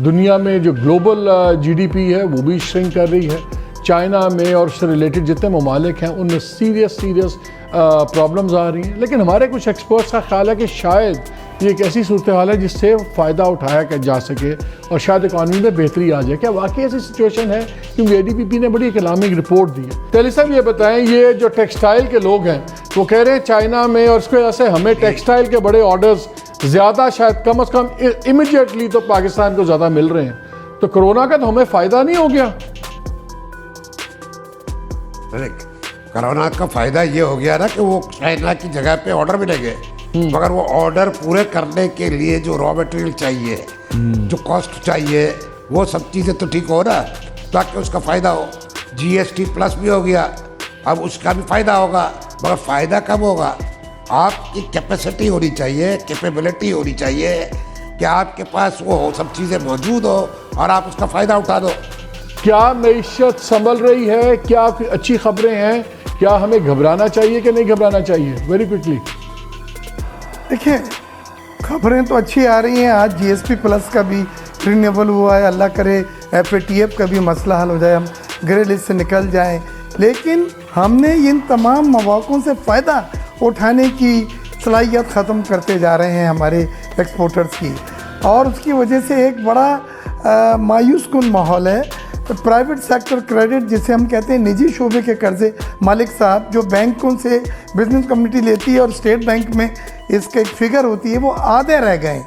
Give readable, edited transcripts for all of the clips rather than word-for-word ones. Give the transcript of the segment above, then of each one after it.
दुनिया में जो ग्लोबल जीडीपी है वो भी श्रिंक कर रही है। चाइना में और उससे रिलेटेड जितने ममालिक हैं उनमें सीरियस प्रॉब्लम्स आ रही हैं। लेकिन हमारे कुछ एक्सपर्ट्स का ख्याल है कि शायद ये एक ऐसी सूरत हाल है जिससे फ़ायदा उठाया जा सके और शायद इकॉनमी में बेहतरी आ जाए। क्या वाकई ऐसी सिचुएशन है? क्योंकि एडीपी ने बड़ी इकनॉमिक रिपोर्ट दी है। तेली साहब ये बताएं, ये जो टेक्सटाइल के लोग हैं वो कह रहे हैं चाइना में और उसकी वजह से हमें टेक्सटाइल के बड़े ऑर्डर्स ज़्यादा, शायद कम से कम इमीडिएटली तो पाकिस्तान को ज़्यादा मिल रहे हैं। तो कोरोना का तो हमें फ़ायदा नहीं हो गया? कोरोना का फ़ायदा ये हो गया ना कि वो चाइना की जगह पे ऑर्डर मिलेंगे, मगर वो ऑर्डर पूरे करने के लिए जो रॉ मटेरियल चाहिए, जो कॉस्ट चाहिए, वो सब चीज़ें तो ठीक हो ना, ताकि उसका फ़ायदा हो। जीएसटी प्लस भी हो गया, अब उसका भी फ़ायदा होगा, मगर फ़ायदा कब होगा? आपकी कैपेसिटी होनी चाहिए, कैपेबिलिटी होनी चाहिए कि आपके पास वो सब चीज़ें मौजूद हो और आप उसका फ़ायदा उठा दो। क्या मईशत संभल रही है? क्या अच्छी खबरें हैं? क्या हमें घबराना चाहिए कि नहीं घबराना चाहिए? वेरी क्विकली देखिए, खबरें तो अच्छी आ रही हैं। आज जीएसपी प्लस का भी रिन्यूअल हुआ है। अल्लाह करे एफएटीएफ का भी मसला हल हो जाए, हम ग्रे लिस्ट से निकल जाएं। लेकिन हमने इन तमाम मौक़ों से फ़ायदा उठाने की सलाहियत ख़त्म करते जा रहे हैं हमारे एक्सपोर्टर्स की, और उसकी वजह से एक बड़ा मायूस कुन माहौल है। प्राइवेट सेक्टर क्रेडिट, जिसे हम कहते हैं निजी शोबे के कर्ज़े मालिक साहब, जो बैंकों से बिजनेस कम्युनिटी लेती है और स्टेट बैंक में इसका एक फिगर होती है, वो आधे रह गए।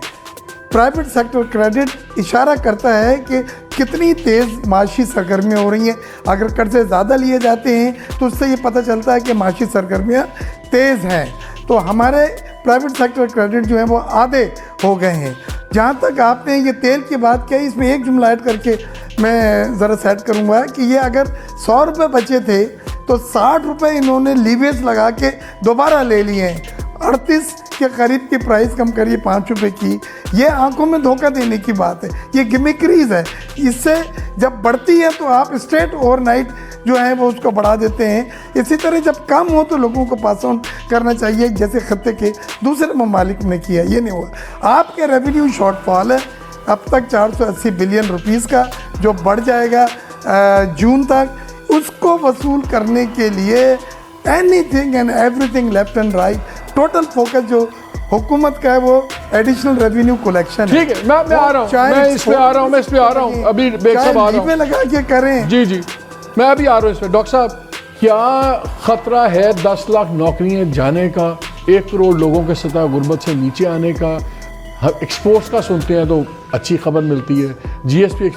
प्राइवेट सेक्टर क्रेडिट इशारा करता है कि कितनी तेज़ माशी सरगर्मियाँ हो रही हैं। अगर कर्ज़े ज़्यादा लिए जाते हैं तो उससे ये पता चलता है कि माशी सरगर्मियाँ तेज़ हैं। तो हमारे प्राइवेट सेक्टर क्रेडिट जो है वो आधे हो गए हैं। जहाँ तक आपने ये तेल की बात की, इसमें एक जुमला ऐड करके मैं ज़रा सेट करूँगा कि ये अगर 100 रुपये बचे थे तो 60 रुपये इन्होंने लीवेज लगा के दोबारा ले लिए हैं। 38 के करीब की प्राइस कम करिए 5 रुपये की। ये आंखों में धोखा देने की बात है, ये गिमिक्रीज है। इससे जब बढ़ती है तो आप स्ट्रेट ओवरनाइट जो है वो उसको बढ़ा देते हैं। इसी तरह जब कम हो तो लोगों को पास ऑन करना चाहिए, जैसे खत्ते के दूसरे ममालिक ने किया। ये नहीं हुआ। आपके रेवेन्यू शॉर्टफॉल है अब तक 480 बिलियन रुपीस का, जो बढ़ जाएगा जून तक। उसको वसूल करने के लिए anything and everything left and right, total focus जो हुकूमत का है वो एडिशनल रेवेन्यू कलेक्शन है। ठीक है, मैं आ रहा हूँ, मैं इस पे आ रहा हूँ, अभी बेग साहब आ रहा हूँ, लगा के करें। जी मैं अभी आ रहा हूँ इस पे। डॉक्टर साहब, क्या खतरा है 10 लाख नौकरियां जाने का, 1 करोड़ लोगों के सतह गुर्बत से नीचे आने का? एक्सपोर्ट्स का सुनते हैं तो अच्छी खबर मिलती है। जीएसपी,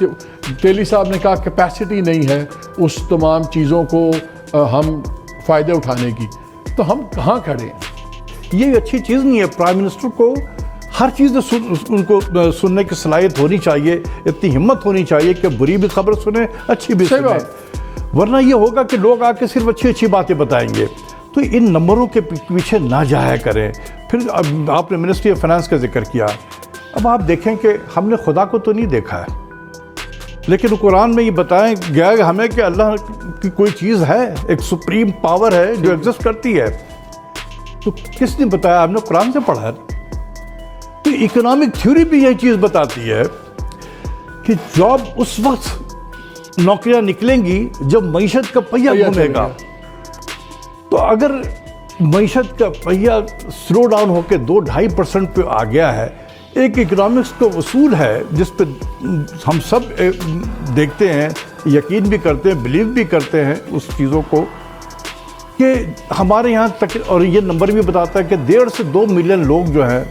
तेली साहब ने कहा कैपेसिटी नहीं है उस तमाम चीज़ों को हम फ़ायदे उठाने की, तो हम कहाँ खड़े हैं? ये अच्छी चीज़ नहीं है। प्राइम मिनिस्टर को हर चीज़ उनको सुनने की सलाहियत होनी चाहिए, इतनी हिम्मत होनी चाहिए कि बुरी भी खबर सुने, अच्छी भी सुने। वरना ये होगा कि लोग आके सिर्फ अच्छी अच्छी बातें बताएंगे। तो इन नंबरों के पीछे ना जाया करें। फिर अब आपने मिनिस्ट्री ऑफ फाइनेंस का जिक्र किया। अब आप देखें कि हमने खुदा को तो नहीं देखा है, लेकिन कुरान में ये बताया गया है हमें कि अल्लाह की कोई चीज़ है, एक सुप्रीम पावर है जो एग्जिस्ट करती है। तो किसने बताया? आपने कुरान से पढ़ा है। तो इकोनॉमिक थ्योरी भी यही चीज़ बताती है कि जॉब उस वक्त नौकरियां निकलेंगी जब मईशत का पहिया घूमेगा। तो अगर मईशत का पहिया स्लो डाउन होकर 2-2.5% पे आ गया है, एक इकोनॉमिक्स का उसूल है जिस पे हम सब देखते हैं, यकीन भी करते हैं, बिलीव भी करते हैं उस चीज़ों को, कि हमारे यहाँ तक, और ये नंबर भी बताता है कि 1.5 से 2 मिलियन लोग जो हैं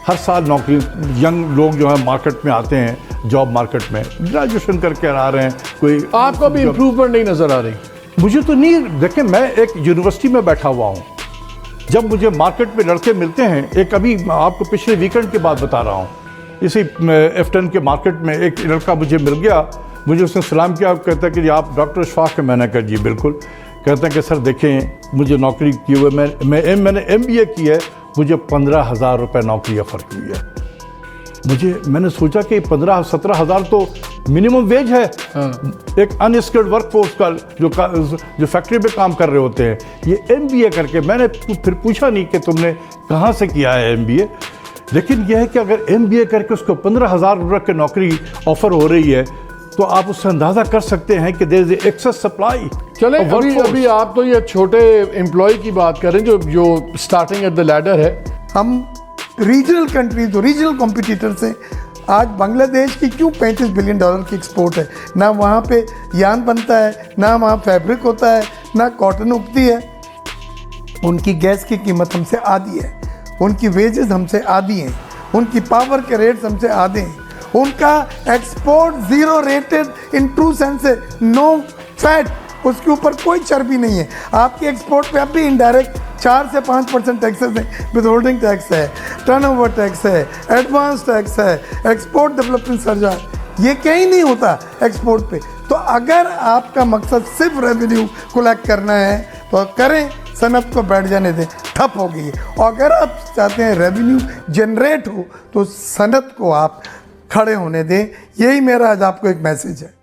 हर साल नौकरी, यंग लोग जो हैं मार्केट में आते हैं, जॉब मार्केट में ग्रेजुएशन करके आ रहे हैं। कोई आपको भी इम्प्रूवमेंट नहीं नज़र आ रही? मुझे तो नहीं। देखें, मैं एक यूनिवर्सिटी में बैठा हुआ हूँ, जब मुझे मार्केट में लड़के मिलते हैं, एक अभी आपको पिछले वीकेंड की बात बता रहा हूँ, इसी F10 के मार्केट में एक लड़का मुझे मिल गया। मुझे उसने सलाम किया, कहता है कि आप डॉक्टर इशफाक हैं? मैंने कहा जी बिल्कुल। कहते हैं कि सर देखें, मुझे नौकरी की हुई, मैंने MBA की है, मुझे 15,000 रुपये नौकरी ऑफर हुई है। मैंने सोचा कि 15-17 हज़ार तो मिनिमम वेज है एक अनस्किल्ड वर्कफोर्स का जो फैक्ट्री पे काम कर रहे होते हैं। ये MBA करके, मैंने फिर पूछा नहीं कि तुमने कहाँ से किया है MBA, लेकिन यह है कि अगर MBA करके उसको 15,000 रुपये की नौकरी ऑफर हो रही है तो आप उससे अंदाज़ा कर सकते हैं कि देयर इज एक्सेस सप्लाई। चले अभी आप तो ये छोटे एम्प्लॉय की बात करें जो स्टार्टिंग एट द लैडर है। हम रीजनल कंट्रीज जो रीजनल कॉम्पिटिटर से, आज बांग्लादेश की क्यों $35 बिलियन की एक्सपोर्ट है? ना वहाँ पे यान बनता है, ना वहाँ फैब्रिक होता है, ना कॉटन उगती है। उनकी गैस की कीमत हमसे आधी है, उनकी वेजेस हमसे आधी हैं, उनकी पावर के रेट्स हमसे आधे हैं, उनका export 0 rated in true sense है, नो फैट, उसके ऊपर कोई चर्बी नहीं है। आपकी एक्सपोर्ट पे अब भी इनडायरेक्ट 4 से 5% टैक्सेस हैं, विदहोल्डिंग टैक्स है, टर्नओवर टैक्स है, एडवांस टैक्स है, एक्सपोर्ट डेवलपमेंट चार्ज, ये कहीं नहीं होता एक्सपोर्ट पे। तो अगर आपका मकसद सिर्फ रेवेन्यू कलेक्ट करना है तो करें, सनत को बैठ जाने दें, ठप हो गई है। और अगर आप चाहते हैं रेवेन्यू जनरेट हो तो सनत को आप खड़े होने दें। यही मेरा आज आपको एक मैसेज है।